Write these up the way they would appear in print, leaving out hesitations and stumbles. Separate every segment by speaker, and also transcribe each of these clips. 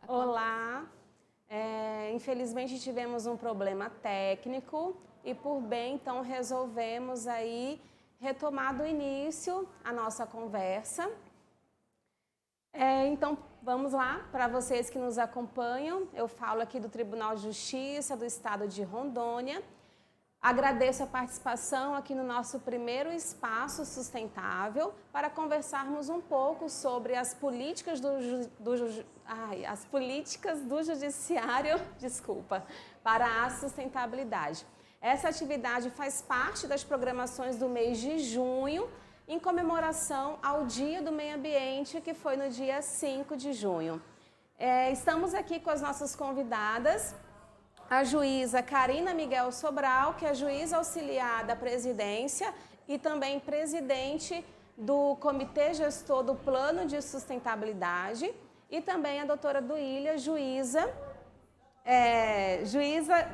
Speaker 1: Olá, infelizmente tivemos um problema técnico e por bem então resolvemos aí retomar do início a nossa conversa. Então vamos lá, para vocês que nos acompanham, eu falo aqui do Tribunal de Justiça do Estado de Rondônia. Agradeço a participação aqui no nosso primeiro espaço sustentável para conversarmos um pouco sobre as políticas do judiciário, para a sustentabilidade. Essa atividade faz parte das programações do mês de junho, em comemoração ao Dia do Meio Ambiente, que foi no dia 5 de junho. Estamos aqui com as nossas convidadas, a juíza Karina Miguel Sobral, que é juíza auxiliar da presidência e também presidente do Comitê Gestor do Plano de Sustentabilidade, e também a doutora Duília, juíza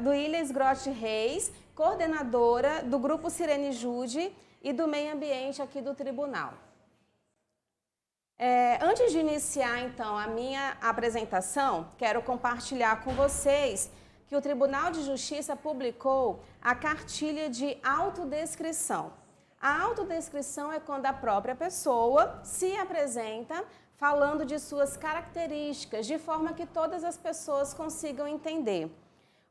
Speaker 1: Duília Esgrote Reis, coordenadora do Grupo Sirene Jude e do Meio Ambiente aqui do Tribunal. Antes de iniciar, então, a minha apresentação, quero compartilhar com vocês que o Tribunal de Justiça publicou a cartilha de autodescrição. A autodescrição é quando a própria pessoa se apresenta falando de suas características, de forma que todas as pessoas consigam entender.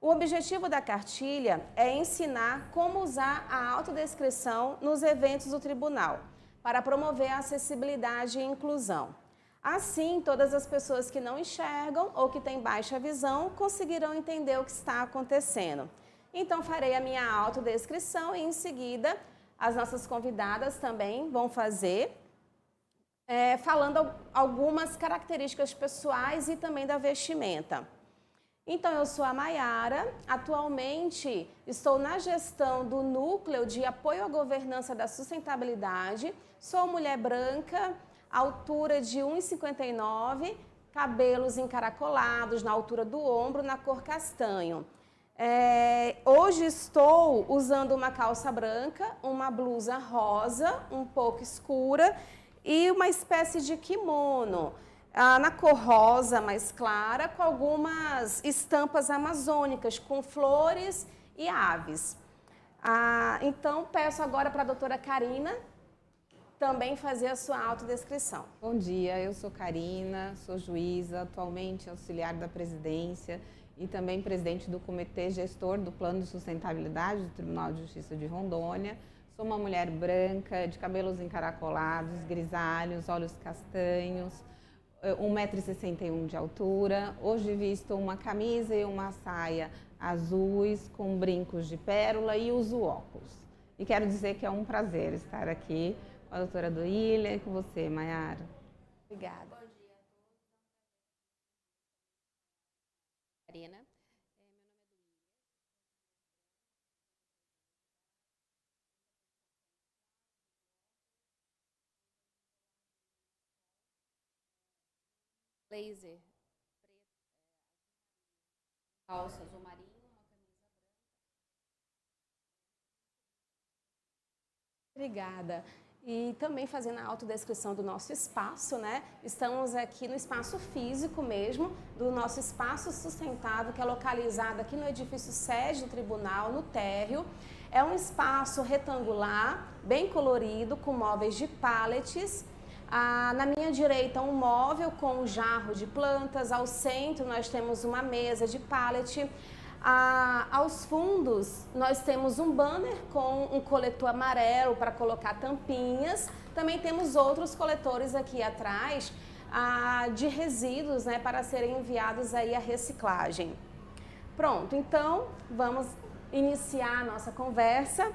Speaker 1: O objetivo da cartilha é ensinar como usar a autodescrição nos eventos do tribunal, para promover a acessibilidade e inclusão. Assim, todas as pessoas que não enxergam ou que têm baixa visão conseguirão entender o que está acontecendo. Então, farei a minha autodescrição e, em seguida, as nossas convidadas também vão fazer, falando algumas características pessoais e também da vestimenta. Então, eu sou a Maiara, atualmente estou na gestão do Núcleo de Apoio à Governança da Sustentabilidade, sou mulher branca, altura de 1,59, cabelos encaracolados na altura do ombro, na cor castanho. Hoje estou usando uma calça branca, uma blusa rosa, um pouco escura, e uma espécie de kimono, na cor rosa mais clara, com algumas estampas amazônicas, com flores e aves. Então, peço agora para a doutora Karina também fazer a sua autodescrição.
Speaker 2: Bom dia, eu sou Karina, sou juíza, atualmente auxiliar da presidência e também presidente do Comitê Gestor do Plano de Sustentabilidade do Tribunal de Justiça de Rondônia. Sou uma mulher branca, de cabelos encaracolados, grisalhos, olhos castanhos, 1,61 m de altura. Hoje visto uma camisa e uma saia azuis com brincos de pérola e uso óculos. E quero dizer que é um prazer estar aqui com a doutora Duília e com você, Maiara.
Speaker 1: Obrigada.
Speaker 3: Bom dia a todos. Karina. Meu nome é Duília. Blazer preto, calça azul marinho, uma camisa branca.
Speaker 1: Obrigada. E também fazendo a autodescrição do nosso espaço, né? Estamos aqui no espaço físico mesmo, do nosso espaço sustentável, que é localizado aqui no edifício sede do tribunal, no térreo. É um espaço retangular, bem colorido, com móveis de pallets. Na minha direita, um móvel com um jarro de plantas. Ao centro, nós temos uma mesa de pallet. Aos fundos, nós temos um banner com um coletor amarelo para colocar tampinhas. Também temos outros coletores aqui atrás de resíduos, né, para serem enviados aí à reciclagem. Pronto, então vamos iniciar a nossa conversa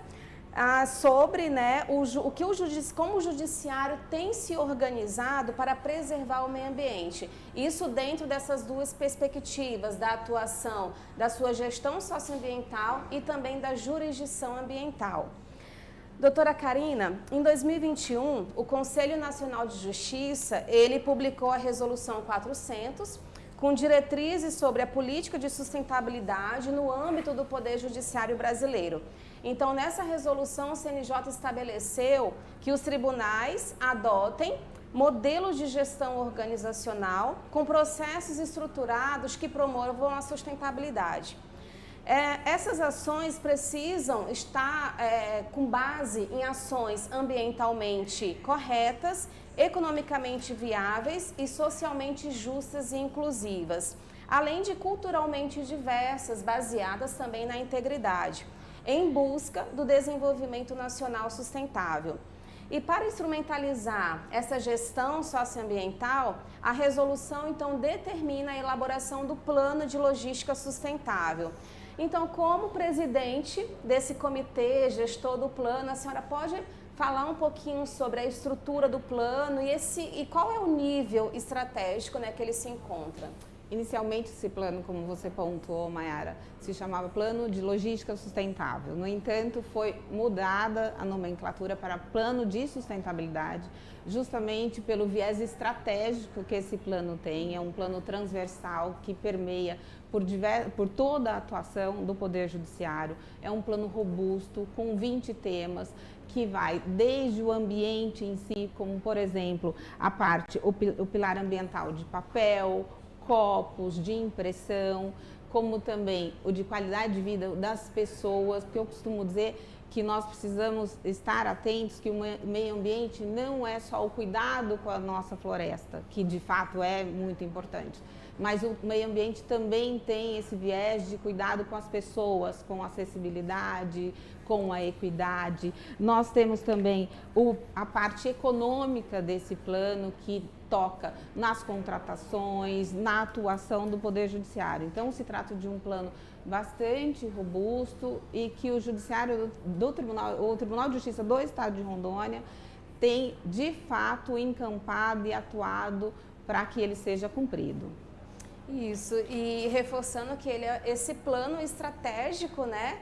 Speaker 1: sobre, né, como o judiciário tem se organizado para preservar o meio ambiente. Isso dentro dessas duas perspectivas, da atuação da sua gestão socioambiental e também da jurisdição ambiental. Doutora Karina, em 2021, o Conselho Nacional de Justiça, ele publicou a Resolução 400, com diretrizes sobre a política de sustentabilidade no âmbito do Poder Judiciário brasileiro. Então, nessa resolução, o CNJ estabeleceu que os tribunais adotem modelos de gestão organizacional com processos estruturados que promovam a sustentabilidade. Essas ações precisam estar com base em ações ambientalmente corretas, economicamente viáveis e socialmente justas e inclusivas, além de culturalmente diversas, baseadas também na integridade, em busca do desenvolvimento nacional sustentável. E para instrumentalizar essa gestão socioambiental, a resolução então determina a elaboração do Plano de Logística Sustentável. Então, como presidente desse comitê, gestor do plano, a senhora pode falar um pouquinho sobre a estrutura do plano e qual é o nível estratégico, né, que ele se encontra?
Speaker 2: Inicialmente, esse plano, como você pontuou, Mayara, se chamava Plano de Logística Sustentável. No entanto, foi mudada a nomenclatura para Plano de Sustentabilidade, justamente pelo viés estratégico que esse plano tem. É um plano transversal que permeia por toda a atuação do Poder Judiciário. É um plano robusto, com 20 temas, que vai desde o ambiente em si, como, por exemplo, o pilar ambiental de papel, copos, de impressão, como também o de qualidade de vida das pessoas, porque eu costumo dizer que nós precisamos estar atentos que o meio ambiente não é só o cuidado com a nossa floresta, que de fato é muito importante, mas o meio ambiente também tem esse viés de cuidado com as pessoas, com acessibilidade, com a equidade. Nós temos também a parte econômica desse plano, que toca nas contratações, na atuação do Poder Judiciário. Então, se trata de um plano bastante robusto e que o Judiciário o Tribunal de Justiça do Estado de Rondônia tem, de fato, encampado e atuado para que ele seja cumprido.
Speaker 1: Isso, e reforçando que ele é esse plano estratégico, né,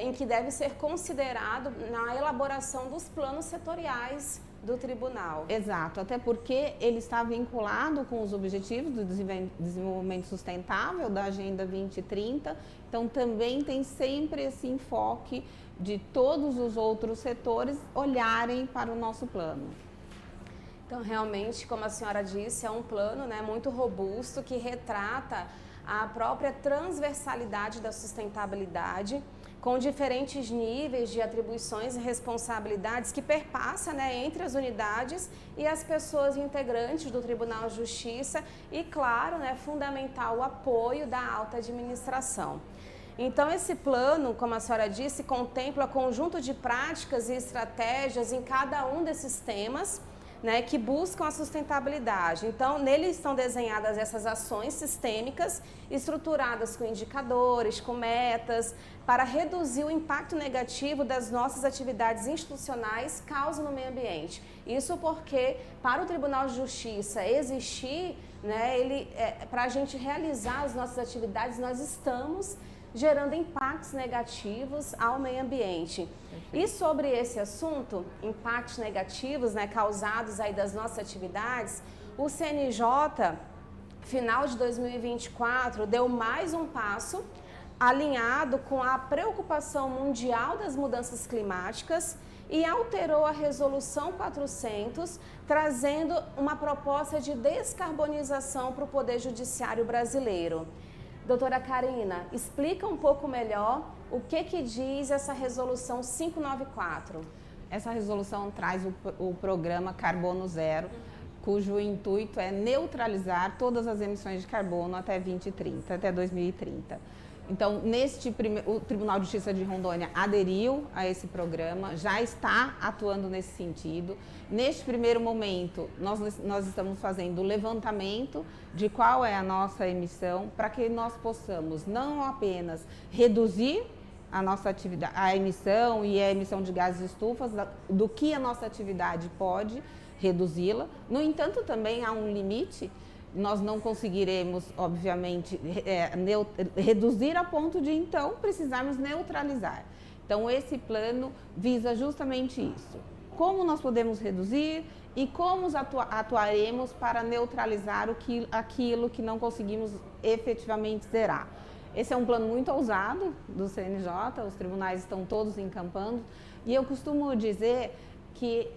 Speaker 1: em que deve ser considerado na elaboração dos planos setoriais do tribunal.
Speaker 2: Exato, até porque ele está vinculado com os objetivos do desenvolvimento sustentável da Agenda 2030, então também tem sempre esse enfoque de todos os outros setores olharem para o nosso plano.
Speaker 1: Então, realmente, como a senhora disse, é um plano, né, muito robusto que retrata a própria transversalidade da sustentabilidade, com diferentes níveis de atribuições e responsabilidades que perpassa, né, entre as unidades e as pessoas integrantes do Tribunal de Justiça e, claro, né, fundamental o apoio da alta administração. Então, esse plano, como a senhora disse, contempla conjunto de práticas e estratégias em cada um desses temas, né, que buscam a sustentabilidade. Então, nele estão desenhadas essas ações sistêmicas, estruturadas com indicadores, com metas, para reduzir o impacto negativo das nossas atividades institucionais causa no meio ambiente. Isso porque, para o Tribunal de Justiça existir, né, para a gente realizar as nossas atividades, nós estamos gerando impactos negativos ao meio ambiente. E sobre esse assunto, impactos negativos, né, causados aí das nossas atividades, o CNJ, final de 2024, deu mais um passo alinhado com a preocupação mundial das mudanças climáticas e alterou a Resolução 400, trazendo uma proposta de descarbonização para o Poder Judiciário brasileiro. Doutora Karina, explica um pouco melhor o que diz essa resolução 594.
Speaker 2: Essa resolução traz o programa Carbono Zero, cujo intuito é neutralizar todas as emissões de carbono até 2030, até 2030. Então, o Tribunal de Justiça de Rondônia aderiu a esse programa, já está atuando nesse sentido. Neste primeiro momento, nós estamos fazendo o levantamento de qual é a nossa emissão, para que nós possamos não apenas reduzir a nossa atividade, a emissão e a emissão de gases estufas, do que a nossa atividade pode reduzi-la. No entanto, também há um limite. Nós não conseguiremos, obviamente, reduzir a ponto de, então, precisarmos neutralizar. Então, esse plano visa justamente isso. Como nós podemos reduzir e como atuaremos para neutralizar aquilo que não conseguimos efetivamente zerar. Esse é um plano muito ousado do CNJ, os tribunais estão todos encampando, e eu costumo dizer que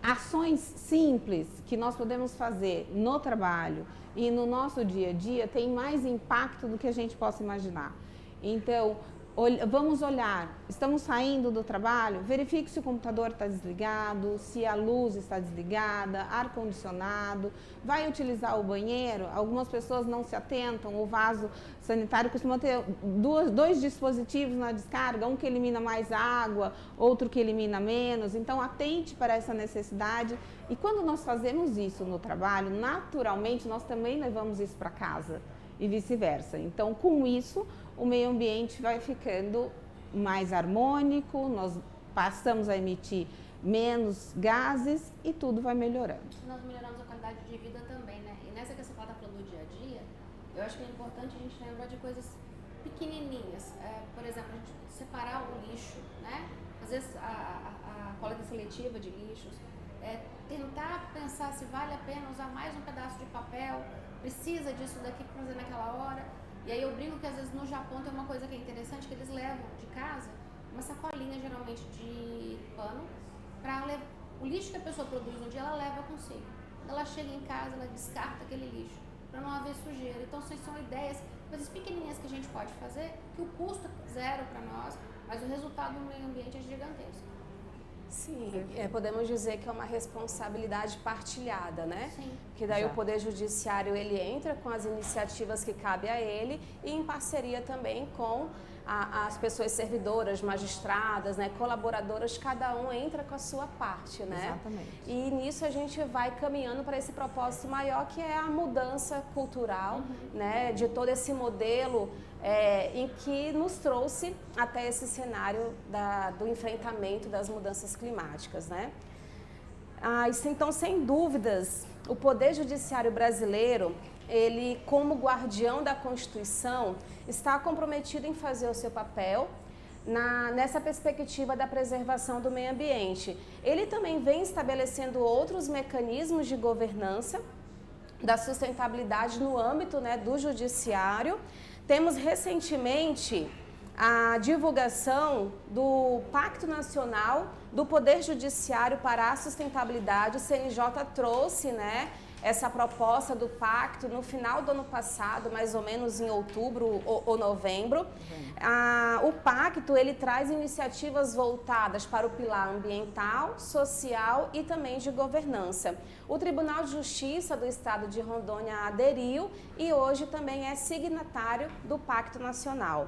Speaker 2: ações simples que nós podemos fazer no trabalho e no nosso dia a dia têm mais impacto do que a gente possa imaginar. Então, vamos olhar, estamos saindo do trabalho, verifique se o computador está desligado, se a luz está desligada, ar-condicionado, vai utilizar o banheiro, algumas pessoas não se atentam, o vaso sanitário costuma ter dois dispositivos na descarga, um que elimina mais água, outro que elimina menos, então atente para essa necessidade e quando nós fazemos isso no trabalho, naturalmente nós também levamos isso para casa e vice-versa, então com isso o meio ambiente vai ficando mais harmônico, nós passamos a emitir menos gases e tudo vai melhorando.
Speaker 3: Nós melhoramos a qualidade de vida também, né? E nessa que você está falando do dia a dia, eu acho que é importante a gente lembrar de coisas pequenininhas. Por exemplo, a gente separar o lixo, né? Fazer a coleta seletiva de lixos, tentar pensar se vale a pena usar mais um pedaço de papel, precisa disso daqui para fazer naquela hora. E aí eu brinco que às vezes no Japão tem uma coisa que é interessante, que eles levam de casa uma sacolinha geralmente de pano para o lixo que a pessoa produz no dia, ela leva consigo. Quando ela chega em casa, ela descarta aquele lixo para não haver sujeira. Então são ideias, coisas pequenininhas que a gente pode fazer, que o custo é zero para nós, mas o resultado no meio ambiente é gigantesco.
Speaker 1: Sim, podemos dizer que é uma responsabilidade partilhada, né?
Speaker 3: Sim.
Speaker 1: Que daí o Poder Judiciário ele entra com as iniciativas que cabe a ele e em parceria também com as pessoas servidoras, magistradas, né, colaboradoras, cada um entra com a sua parte, né?
Speaker 2: Exatamente.
Speaker 1: E nisso a gente vai caminhando para esse propósito maior que é a mudança cultural, né, de todo esse modelo em que nos trouxe até esse cenário do enfrentamento das mudanças climáticas, né? Então, sem dúvidas, o Poder Judiciário brasileiro, ele, como guardião da Constituição, está comprometido em fazer o seu papel nessa perspectiva da preservação do meio ambiente. Ele também vem estabelecendo outros mecanismos de governança da sustentabilidade no âmbito, né, do Judiciário. Temos recentemente a divulgação do Pacto Nacional do Poder Judiciário para a Sustentabilidade. O CNJ trouxe, né, essa proposta do pacto no final do ano passado, mais ou menos em outubro ou novembro. O pacto ele traz iniciativas voltadas para o pilar ambiental, social e também de governança. O Tribunal de Justiça do Estado de Rondônia aderiu e hoje também é signatário do Pacto Nacional.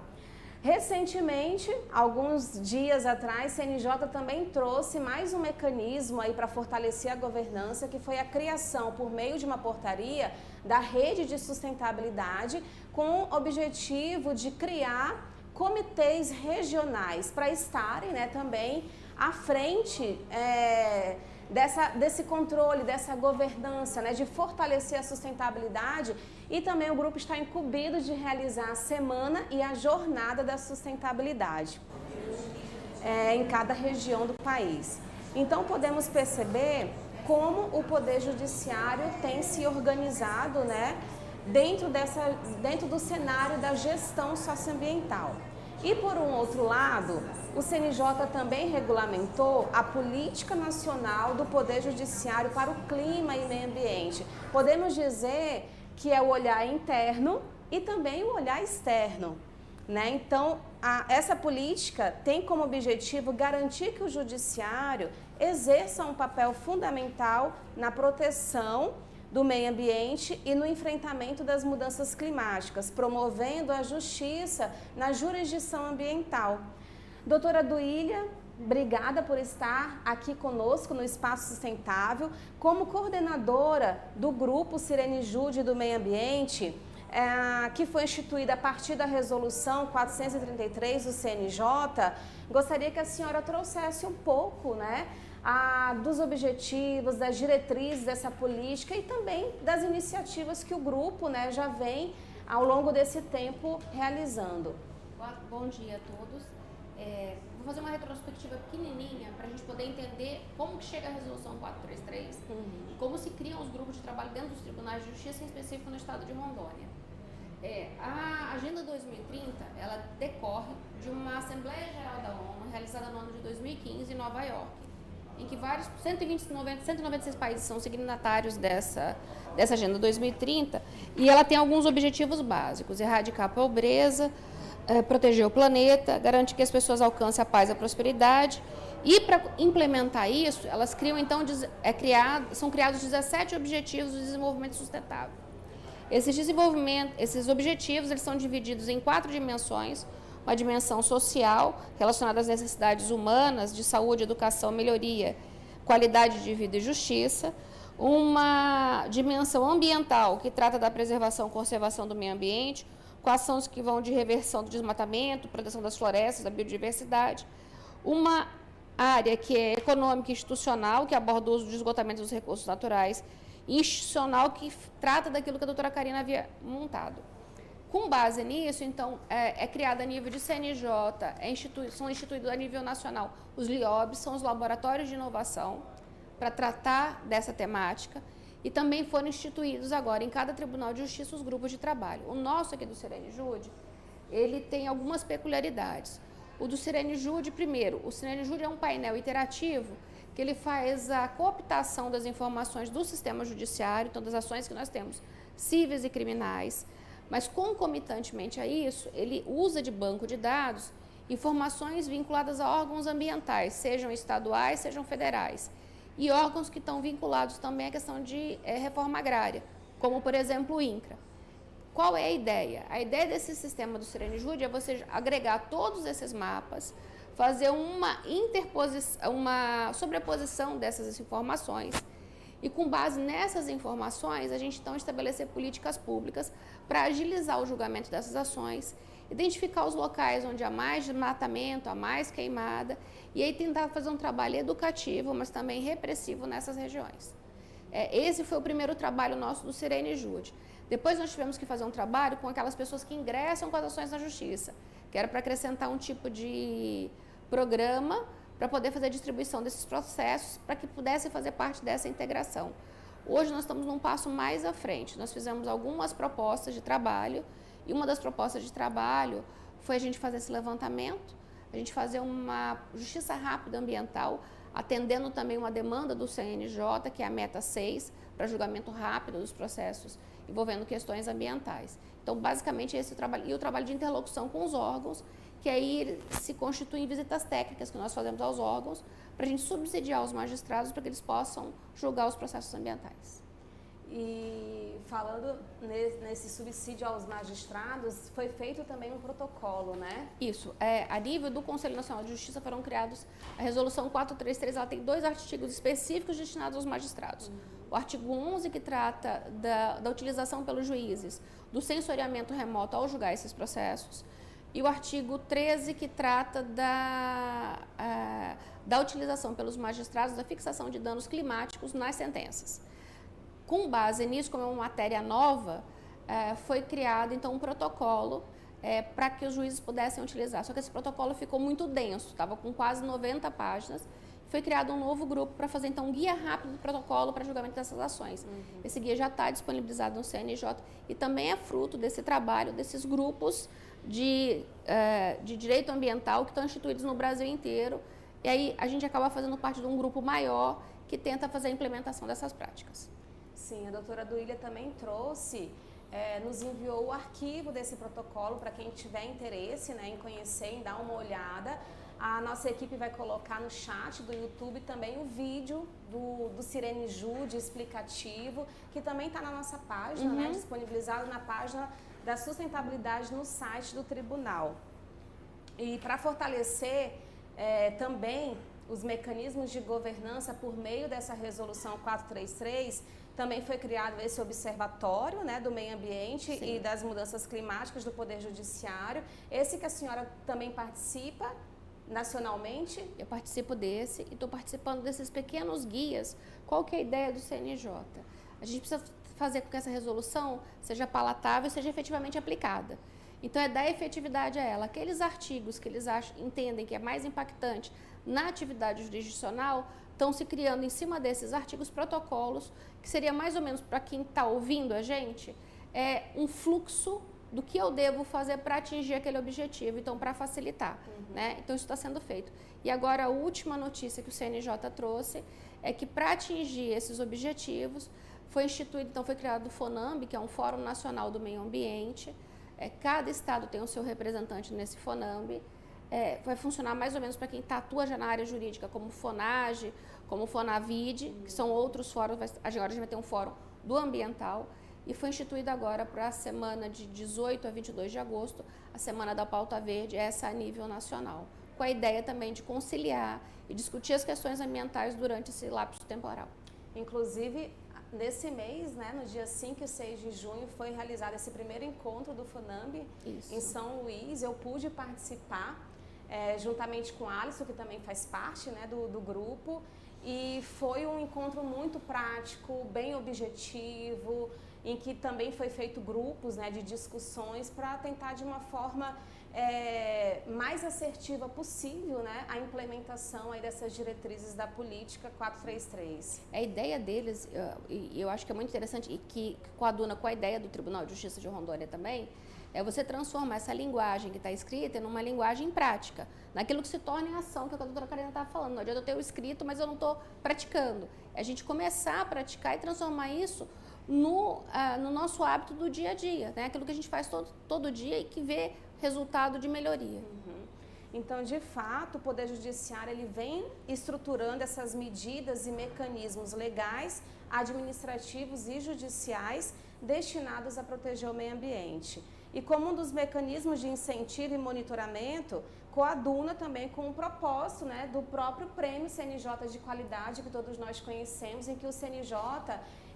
Speaker 1: Recentemente, alguns dias atrás, a CNJ também trouxe mais um mecanismo aí para fortalecer a governança, que foi a criação, por meio de uma portaria, da Rede de Sustentabilidade, com o objetivo de criar comitês regionais para estarem, né, também à frente desse controle, dessa governança, né, de fortalecer a sustentabilidade. E também o grupo está incumbido de realizar a semana e a jornada da sustentabilidade em cada região do país. Então podemos perceber como o Poder Judiciário tem se organizado, né, dentro do cenário da gestão socioambiental. E por um outro lado, o CNJ também regulamentou a Política Nacional do Poder Judiciário para o Clima e Meio Ambiente. Podemos dizer que é o olhar interno e também o olhar externo, né? Então, essa política tem como objetivo garantir que o judiciário exerça um papel fundamental na proteção do meio ambiente e no enfrentamento das mudanças climáticas, promovendo a justiça na jurisdição ambiental. Doutora Duília, obrigada por estar aqui conosco no Espaço Sustentável. Como coordenadora do Grupo Sirene Jude do Meio Ambiente, que foi instituída a partir da Resolução 433 do CNJ, gostaria que a senhora trouxesse um pouco, né, dos objetivos, das diretrizes dessa política e também das iniciativas que o grupo, né, já vem ao longo desse tempo realizando.
Speaker 3: Bom dia a todos. Vou fazer uma retrospectiva pequenininha para a gente poder entender como que chega a Resolução 433 e como se criam os grupos de trabalho dentro dos tribunais de justiça, em específico no estado de Rondônia. A Agenda 2030, ela decorre de uma Assembleia Geral da ONU realizada no ano de 2015 em Nova York, em que vários, 196 países são signatários dessa Agenda 2030, e ela tem alguns objetivos básicos: erradicar a pobreza, proteger o planeta, garantir que as pessoas alcancem a paz e a prosperidade. E para implementar isso, elas criam, então, são criados 17 Objetivos de Desenvolvimento Sustentável. Esses objetivos, eles são divididos em 4 dimensões: uma dimensão social, relacionada às necessidades humanas, de saúde, educação, melhoria, qualidade de vida e justiça; uma dimensão ambiental, que trata da preservação e conservação do meio ambiente, com ações que vão de reversão do desmatamento, proteção das florestas, da biodiversidade; uma área que é econômica e institucional, que aborda o uso de esgotamento dos recursos naturais, e institucional, que trata daquilo que a doutora Karina havia montado. Com base nisso, então, é criada a nível de CNJ, são instituídos a nível nacional os LIOBs, são os Laboratórios de Inovação, para tratar dessa temática, e também foram instituídos agora, em cada Tribunal de Justiça, os grupos de trabalho. O nosso aqui do Sirenejude, ele tem algumas peculiaridades. O do Sirenejude, primeiro, o Sirenejude é um painel interativo, que ele faz a cooptação das informações do sistema judiciário, então das ações que nós temos, cíveis e criminais, mas concomitantemente a isso, ele usa de banco de dados informações vinculadas a órgãos ambientais, sejam estaduais, sejam federais, e órgãos que estão vinculados também à questão de reforma agrária, como, por exemplo, o INCRA. Qual é a ideia? A ideia desse sistema do Sirenejude é você agregar todos esses mapas, fazer uma sobreposição dessas informações, e com base nessas informações, a gente então estabelecer políticas públicas para agilizar o julgamento dessas ações, identificar os locais onde há mais desmatamento, há mais queimada, e aí tentar fazer um trabalho educativo, mas também repressivo nessas regiões. Esse foi o primeiro trabalho nosso do Sirenejude. Depois nós tivemos que fazer um trabalho com aquelas pessoas que ingressam com as ações na justiça, que era para acrescentar um tipo de programa para poder fazer a distribuição desses processos, para que pudesse fazer parte dessa integração. Hoje nós estamos num passo mais à frente. Nós fizemos algumas propostas de trabalho, e uma das propostas de trabalho foi a gente fazer esse levantamento, a gente fazer uma justiça rápida ambiental, atendendo também uma demanda do CNJ, que é a meta 6, para julgamento rápido dos processos envolvendo questões ambientais. Então, basicamente, esse é o trabalho, e o trabalho de interlocução com os órgãos, que aí se constituem visitas técnicas que nós fazemos aos órgãos, para a gente subsidiar os magistrados para que eles possam julgar os processos ambientais.
Speaker 1: E falando nesse subsídio aos magistrados, foi feito também um protocolo, né?
Speaker 3: Isso. A nível do Conselho Nacional de Justiça foram criados, a Resolução 433, ela tem 2 artigos específicos destinados aos magistrados. O artigo 11, que trata da utilização pelos juízes do sensoriamento remoto ao julgar esses processos, e o artigo 13, que trata da utilização pelos magistrados da fixação de danos climáticos nas sentenças. Com base nisso, como é uma matéria nova, foi criado então um protocolo para que os juízes pudessem utilizar. Só que esse protocolo ficou muito denso, estava com quase 90 páginas. Foi criado um novo grupo para fazer então um guia rápido do protocolo para julgamento dessas ações. Esse guia já está disponibilizado no CNJ e também é fruto desse trabalho desses grupos de direito ambiental que estão instituídos no Brasil inteiro. E aí a gente acaba fazendo parte de um grupo maior que tenta fazer a implementação dessas práticas.
Speaker 1: Sim, a doutora Duília também trouxe, nos enviou o arquivo desse protocolo para quem tiver interesse, né, em conhecer, em dar uma olhada. A nossa equipe vai colocar no chat do YouTube também o vídeo do Sirenejude explicativo, que também está na nossa página, né, disponibilizado na página da sustentabilidade no site do tribunal. E para fortalecer também os mecanismos de governança por meio dessa resolução 433, também foi criado esse observatório, né, do meio ambiente Sim. e das mudanças climáticas do Poder Judiciário. Esse que a senhora também participa nacionalmente?
Speaker 3: Eu participo desse e estou participando desses pequenos guias. Qual que é a ideia do CNJ? A gente precisa fazer com que essa resolução seja palatável e seja efetivamente aplicada. Então, é dar efetividade a ela. Aqueles artigos que eles entendem que é mais impactante na atividade jurisdicional, estão se criando em cima desses artigos protocolos, que seria mais ou menos, para quem está ouvindo a gente, um fluxo do que eu devo fazer para atingir aquele objetivo, então para facilitar, né? Então isso está sendo feito. E agora a última notícia que o CNJ trouxe é que para atingir esses objetivos foi instituído, então foi criado o FONAMB, que é um Fórum Nacional do Meio Ambiente. Cada estado tem o seu representante nesse FONAMB. Vai funcionar mais ou menos para quem atua já na área jurídica, como o FONAGE, como o FONAVID, que são outros fóruns. Agora a gente vai ter um fórum do ambiental. E foi instituído agora para a semana de 18 a 22 de agosto, a Semana da Pauta Verde, essa a nível nacional, com a ideia também de conciliar e discutir as questões ambientais durante esse lapso temporal.
Speaker 1: Inclusive, nesse mês, né, no dia 5 e 6 de junho, foi realizado esse primeiro encontro do FONAMB em São Luís. Eu pude participar, juntamente com a Alisson, que também faz parte, né, do grupo, e foi um encontro muito prático, bem objetivo, em que também foi feito grupos, né, de discussões para tentar de uma forma mais assertiva possível, né, a implementação aí dessas diretrizes da política 433.
Speaker 3: A ideia deles, e eu acho que é muito interessante, e que coaduna com a ideia do Tribunal de Justiça de Rondônia também, é você transformar essa linguagem que está escrita numa linguagem prática, naquilo que se torna em ação, que é o que a doutora Karina estava falando. Não adianta eu ter o escrito, mas eu não estou praticando. É a gente começar a praticar e transformar isso no nosso hábito do dia a dia, né? Aquilo que a gente faz todo dia e que vê resultado de melhoria.
Speaker 1: Então, de fato, o Poder Judiciário ele vem estruturando essas medidas e mecanismos legais, administrativos e judiciais destinados a proteger o meio ambiente. E como um dos mecanismos de incentivo e monitoramento, coaduna também com o propósito, né, do próprio Prêmio CNJ de Qualidade, que todos nós conhecemos, em que o CNJ,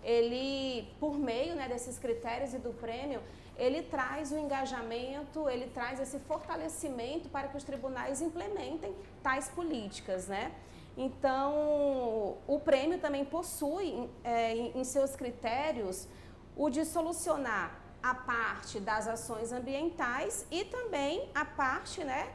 Speaker 1: ele, por meio, né, desses critérios e do prêmio, ele traz o engajamento, ele traz esse fortalecimento para que os tribunais implementem tais políticas, né? Então, o prêmio também possui em seus critérios o de solucionar a parte das ações ambientais e também a parte, né,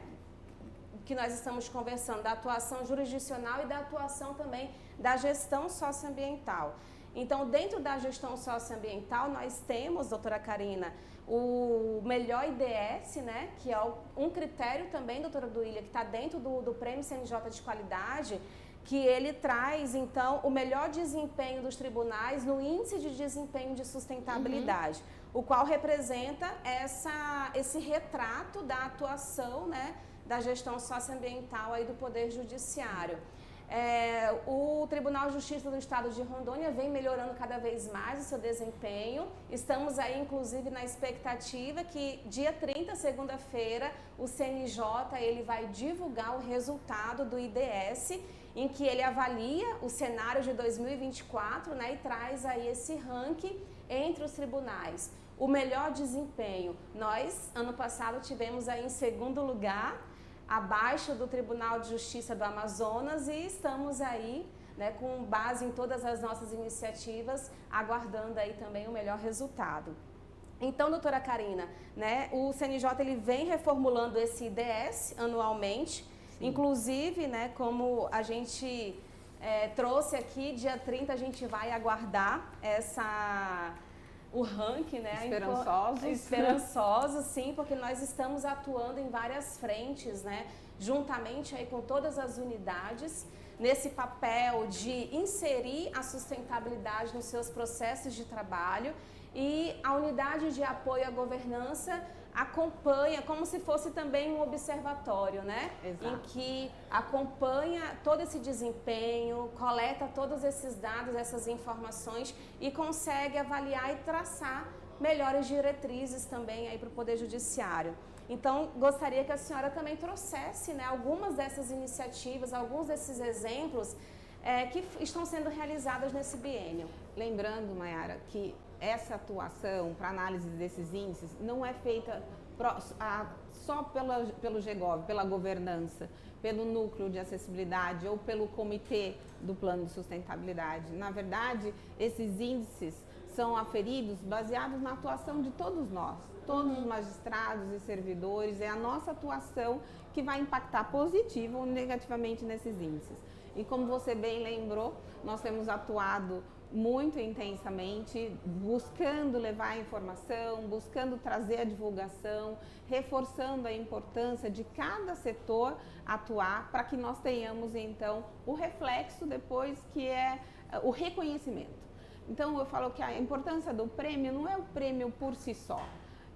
Speaker 1: que nós estamos conversando, da atuação jurisdicional e da atuação também da gestão socioambiental. Então, dentro da gestão socioambiental, nós temos, doutora Karina, o melhor IDS, né, que é um critério também, doutora Duília, que está dentro do Prêmio CNJ de Qualidade, que ele traz, então, o melhor desempenho dos tribunais no Índice de Desempenho de Sustentabilidade, o qual representa esse retrato da atuação, né, da gestão socioambiental aí do Poder Judiciário. O Tribunal de Justiça do Estado de Rondônia vem melhorando cada vez mais o seu desempenho. Estamos aí, inclusive, na expectativa que dia 30, segunda-feira, o CNJ ele vai divulgar o resultado do IDS, em que ele avalia o cenário de 2024, né, e traz aí esse ranking entre os tribunais. O melhor desempenho, nós, ano passado, tivemos aí em segundo lugar, abaixo do Tribunal de Justiça do Amazonas, e estamos aí, né, com base em todas as nossas iniciativas, aguardando aí também o melhor resultado. Então, doutora Karina, né, o CNJ ele vem reformulando esse IDS anualmente. Sim. Inclusive, né, como a gente trouxe aqui, dia 30 a gente vai aguardar o ranking, né? Esperançosos, sim, porque nós estamos atuando em várias frentes, né? Juntamente aí com todas as unidades, nesse papel de inserir a sustentabilidade nos seus processos de trabalho, e a unidade de apoio à governança acompanha como se fosse também um observatório, né? Exato. Em que acompanha todo esse desempenho, coleta todos esses dados, essas informações e consegue avaliar e traçar melhores diretrizes também aí para o Poder Judiciário. Então, gostaria que a senhora também trouxesse, né, algumas dessas iniciativas, alguns desses exemplos que estão sendo realizadas nesse biênio.
Speaker 2: Lembrando, Mayara, que essa atuação para análise desses índices não é feita só pelo GEGOV, pela governança, pelo núcleo de acessibilidade ou pelo comitê do plano de sustentabilidade. Na verdade, esses índices são aferidos baseados na atuação de todos nós, todos os magistrados e servidores. É a nossa atuação que vai impactar positivo ou negativamente nesses índices. E como você bem lembrou, nós temos atuado muito intensamente, buscando levar a informação, buscando trazer a divulgação, reforçando a importância de cada setor atuar para que nós tenhamos então o reflexo depois, que é o reconhecimento. Então eu falo que a importância do prêmio não é o prêmio por si só.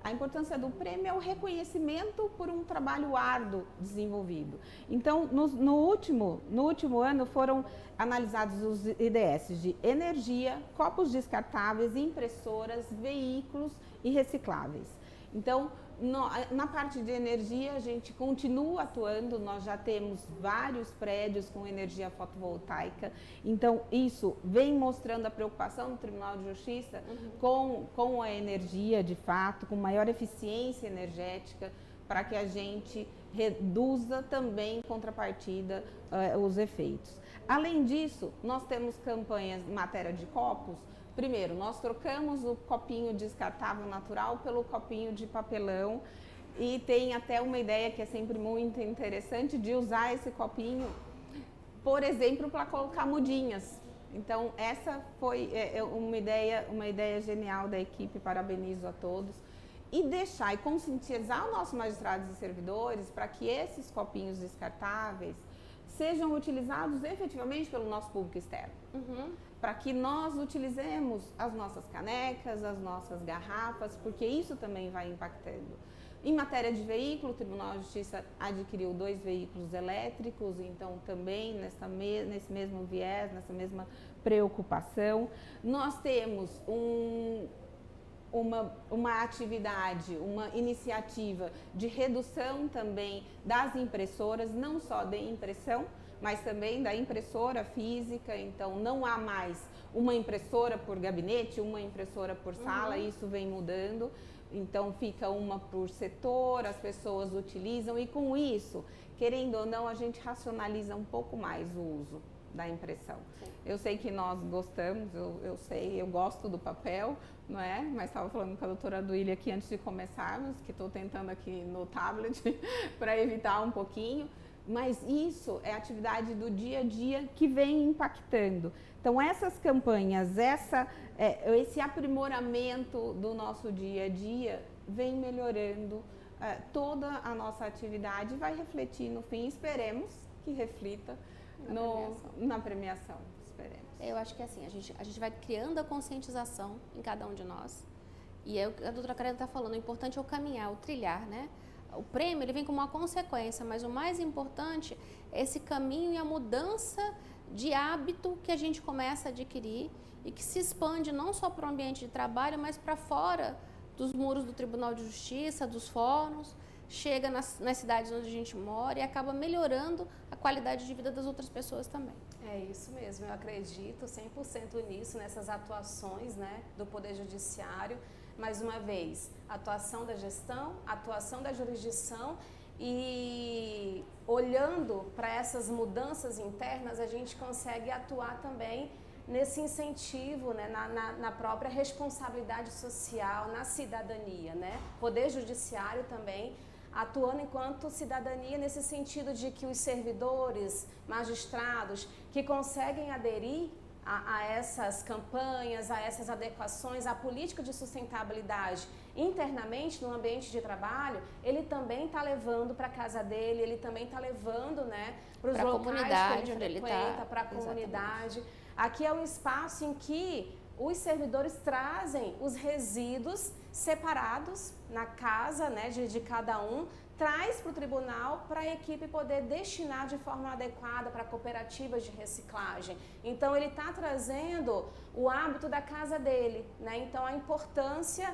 Speaker 2: A importância do prêmio é o reconhecimento por um trabalho árduo desenvolvido. Então, no último ano foram analisados os IDS de energia, copos descartáveis, impressoras, veículos e recicláveis. Então, na parte de energia, a gente continua atuando, nós já temos vários prédios com energia fotovoltaica, então isso vem mostrando a preocupação do Tribunal de Justiça com a energia, de fato, com maior eficiência energética, para que a gente reduza também, em contrapartida, os efeitos. Além disso, nós temos campanhas em matéria de copos. Primeiro, nós trocamos o copinho descartável natural pelo copinho de papelão e tem até uma ideia que é sempre muito interessante de usar esse copinho, por exemplo, para colocar mudinhas. Então, essa foi uma ideia genial da equipe, parabenizo a todos. E deixar e conscientizar os nossos magistrados e servidores para que esses copinhos descartáveis sejam utilizados efetivamente pelo nosso público externo. Para que nós utilizemos as nossas canecas, as nossas garrafas, porque isso também vai impactando. Em matéria de veículo, o Tribunal de Justiça adquiriu 2 veículos elétricos, então também nesse mesmo viés, nessa mesma preocupação. Nós temos uma atividade, uma iniciativa de redução também das impressoras, não só de impressão, mas também da impressora física. Então não há mais uma impressora por gabinete, uma impressora por sala, isso vem mudando. Então fica uma por setor, as pessoas utilizam e com isso, querendo ou não, a gente racionaliza um pouco mais o uso da impressão. Sim. Eu sei que nós gostamos, eu gosto do papel, não é? Mas estava falando com a doutora Duília aqui antes de começarmos, que estou tentando aqui no tablet para evitar um pouquinho. Mas isso é atividade do dia a dia que vem impactando. Então, essas campanhas, esse aprimoramento do nosso dia a dia vem melhorando toda a nossa atividade e vai refletir no fim, esperemos que reflita na premiação. Esperemos.
Speaker 3: Eu acho que assim, a gente vai criando a conscientização em cada um de nós. E é o que a doutora Karina está falando, o importante é o caminhar, o trilhar, né? O prêmio ele vem como uma consequência, mas o mais importante é esse caminho e a mudança de hábito que a gente começa a adquirir e que se expande não só para o ambiente de trabalho, mas para fora dos muros do Tribunal de Justiça, dos fóruns, chega nas cidades onde a gente mora e acaba melhorando a qualidade de vida das outras pessoas também.
Speaker 1: É isso mesmo, eu acredito 100% nisso, nessas atuações, né, do Poder Judiciário. Mais uma vez, atuação da gestão, atuação da jurisdição e olhando para essas mudanças internas, a gente consegue atuar também nesse incentivo, né, na própria responsabilidade social, na cidadania, né? Poder Judiciário também atuando enquanto cidadania nesse sentido de que os servidores, magistrados que conseguem aderir a essas campanhas, a essas adequações, a política de sustentabilidade internamente no ambiente de trabalho, ele também está levando para a casa dele, ele também está levando, né, para os locais que ele frequenta, para a comunidade. Aqui é um espaço em que os servidores trazem os resíduos separados na casa, né, de cada um, traz para o tribunal para a equipe poder destinar de forma adequada para cooperativas de reciclagem. Então, ele está trazendo o hábito da casa dele, né? Então, a importância,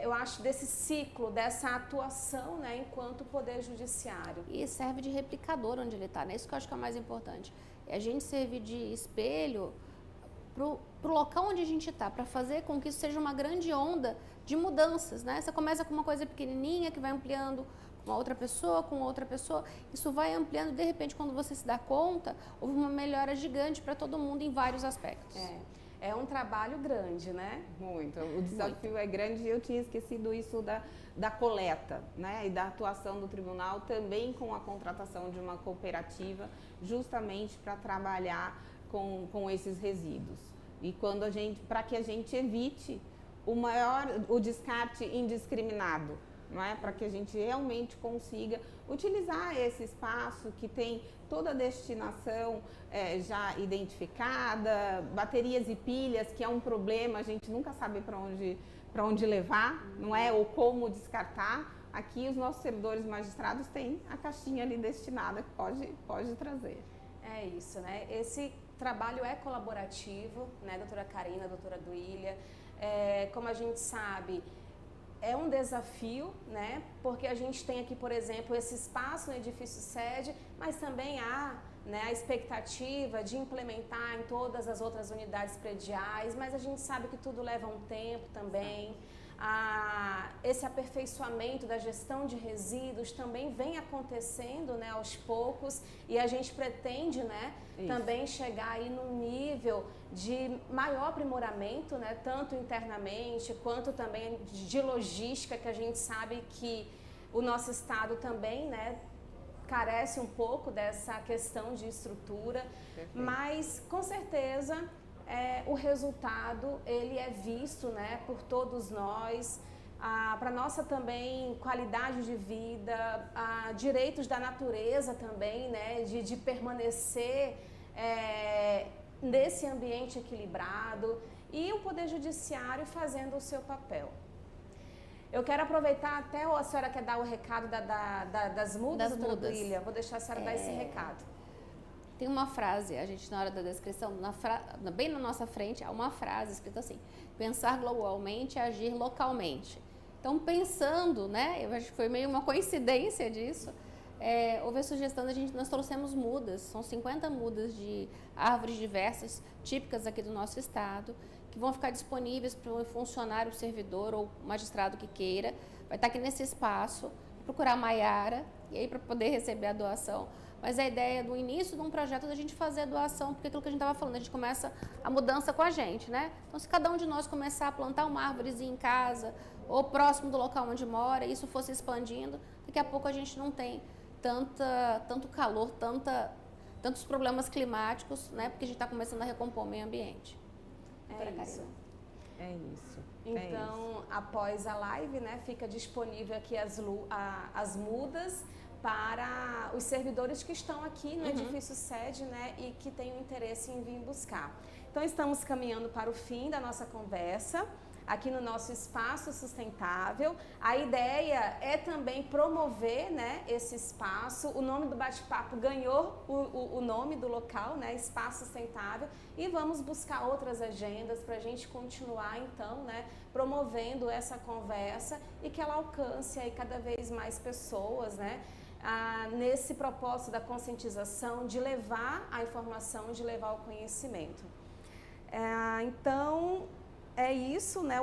Speaker 1: eu acho, desse ciclo, dessa atuação, né, enquanto Poder Judiciário.
Speaker 3: E serve de replicador onde ele está, né? Isso que eu acho que é o mais importante. É a gente servir de espelho para o local onde a gente está, para fazer com que isso seja uma grande onda de mudanças, né? Você começa com uma coisa pequenininha que vai ampliando com outra pessoa, isso vai ampliando, de repente, quando você se dá conta, houve uma melhora gigante para todo mundo em vários aspectos.
Speaker 1: É um trabalho grande, né?
Speaker 2: Muito. O desafio é grande e eu tinha esquecido isso da coleta, né? E da atuação do tribunal também com a contratação de uma cooperativa, justamente para trabalhar com esses resíduos. E para que a gente evite o descarte indiscriminado, não é? Para que a gente realmente consiga utilizar esse espaço que tem toda a destinação já identificada, baterias e pilhas, que é um problema, a gente nunca sabe para onde levar, não é? Ou como descartar. Aqui os nossos servidores magistrados têm a caixinha ali destinada que pode trazer.
Speaker 1: É isso, né? Esse trabalho é colaborativo, né, doutora Karina, doutora Duília? Como a gente sabe, é um desafio, né? Porque a gente tem aqui, por exemplo, esse espaço no edifício sede, mas também há, né, a expectativa de implementar em todas as outras unidades prediais, mas a gente sabe que tudo leva um tempo também. Esse aperfeiçoamento da gestão de resíduos também vem acontecendo, né, aos poucos, e a gente pretende, né, também chegar aí num nível de maior aprimoramento, né, tanto internamente quanto também de logística, que a gente sabe que o nosso estado também, né, carece um pouco dessa questão de estrutura. Perfeito. Mas com certeza o resultado ele é visto, né, por todos nós, para nossa também qualidade de vida, direitos da natureza também, né, de permanecer nesse ambiente equilibrado, e o Poder Judiciário fazendo o seu papel. Eu quero aproveitar até, a senhora quer dar o recado das mudas, doutora Duília? Vou deixar a senhora dar esse recado.
Speaker 3: Tem uma frase, a gente na hora da descrição, bem na nossa frente, há uma frase escrita assim: pensar globalmente, agir localmente. Então, pensando, né, eu acho que foi meio uma coincidência disso, houve a sugestão nós trouxemos mudas, são 50 mudas de árvores diversas, típicas aqui do nosso estado, que vão ficar disponíveis para o funcionário, o servidor ou o magistrado que queira, vai estar aqui nesse espaço, procurar a Maiara, e aí para poder receber a doação. Mas a ideia do início de um projeto é da gente fazer a doação, porque aquilo que a gente estava falando, a gente começa a mudança com a gente, né? Então, se cada um de nós começar a plantar uma árvorezinha em casa, ou próximo do local onde mora, e isso fosse expandindo, daqui a pouco a gente não tem tanto calor, tantos problemas climáticos, né? Porque a gente está começando a recompor o meio ambiente.
Speaker 1: É isso.
Speaker 2: É isso.
Speaker 1: Então, após a live, né, fica disponível aqui as mudas para os servidores que estão aqui no edifício sede, né, e que têm o interesse em vir buscar. Então, estamos caminhando para o fim da nossa conversa aqui no nosso espaço sustentável. A ideia é também promover, né, esse espaço. O nome do bate-papo ganhou o nome do local, né, Espaço Sustentável, e vamos buscar outras agendas para a gente continuar, então, né, promovendo essa conversa e que ela alcance aí cada vez mais pessoas, né, nesse propósito da conscientização, de levar a informação, de levar o conhecimento. Então, é isso, né?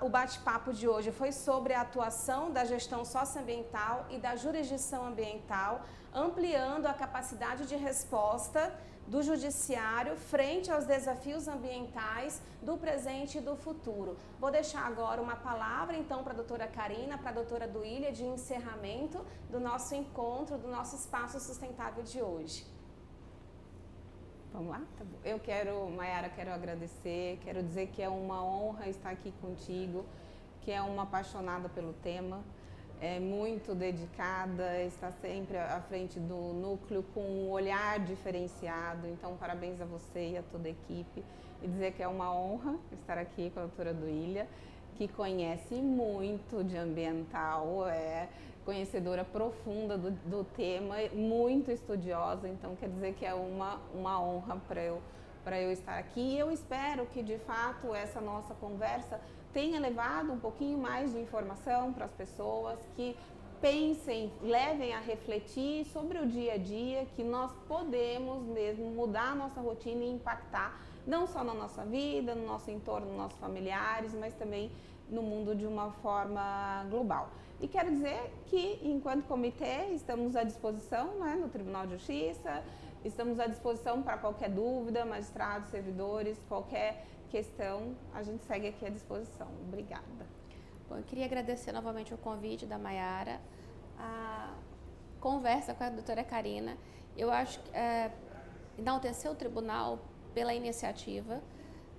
Speaker 1: O bate-papo de hoje foi sobre a atuação da gestão socioambiental e da jurisdição ambiental, ampliando a capacidade de resposta do judiciário frente aos desafios ambientais do presente e do futuro. Vou deixar agora uma palavra, então, para a doutora Karina, para a doutora Duília, de encerramento do nosso encontro, do nosso espaço sustentável de hoje.
Speaker 2: Vamos lá? Tá bom. Maiara, quero agradecer, quero dizer que é uma honra estar aqui contigo, que é uma apaixonada pelo tema, é muito dedicada, está sempre à frente do núcleo com um olhar diferenciado. Então, parabéns a você e a toda a equipe. E dizer que é uma honra estar aqui com a doutora Duília, que conhece muito de ambiental, é conhecedora profunda do tema, muito estudiosa, então quer dizer que é uma honra para eu estar aqui. E eu espero que, de fato, essa nossa conversa tenha levado um pouquinho mais de informação para as pessoas, que pensem, levem a refletir sobre o dia a dia, que nós podemos mesmo mudar a nossa rotina e impactar não só na nossa vida, no nosso entorno, nos nossos familiares, mas também no mundo de uma forma global. E quero dizer que, enquanto comitê, estamos à disposição, né, no Tribunal de Justiça, estamos à disposição para qualquer dúvida, magistrados, servidores, qualquer questão, a gente segue aqui à disposição. Obrigada.
Speaker 3: Bom, eu queria agradecer novamente o convite da Maiara, a conversa com a doutora Karina. Eu acho que enaltecer o tribunal pela iniciativa,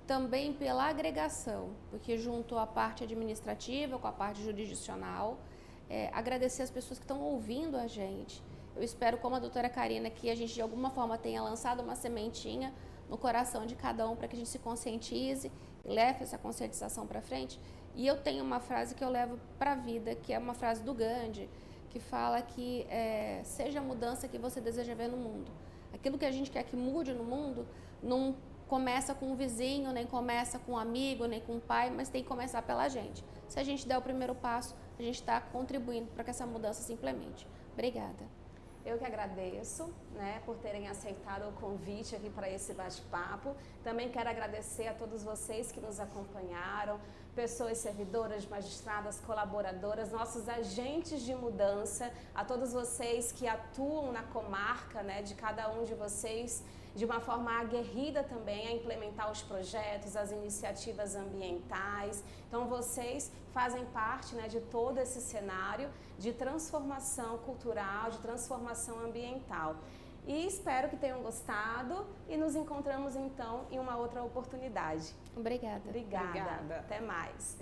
Speaker 3: também pela agregação, porque junto à parte administrativa, com a parte jurisdicional, agradecer as pessoas que estão ouvindo a gente. Eu espero, como a doutora Karina, que a gente de alguma forma tenha lançado uma sementinha no coração de cada um para que a gente se conscientize e leve essa conscientização para frente. E eu tenho uma frase que eu levo para a vida, que é uma frase do Gandhi, que fala que seja a mudança que você deseja ver no mundo. Aquilo que a gente quer que mude no mundo não começa com um vizinho, nem começa com um amigo, nem com um pai, mas tem que começar pela gente. Se a gente der o primeiro passo, a gente está contribuindo para que essa mudança se implemente. Obrigada.
Speaker 1: Eu que agradeço, né, por terem aceitado o convite aqui para esse bate-papo. Também quero agradecer a todos vocês que nos acompanharam, pessoas servidoras, magistradas, colaboradoras, nossos agentes de mudança, a todos vocês que atuam na comarca, né, de cada um de vocês, de uma forma aguerrida também a implementar os projetos, as iniciativas ambientais. Então vocês fazem parte, né, de todo esse cenário de transformação cultural, de transformação ambiental. E espero que tenham gostado e nos encontramos então em uma outra oportunidade.
Speaker 3: Obrigada.
Speaker 1: Obrigada. Até mais.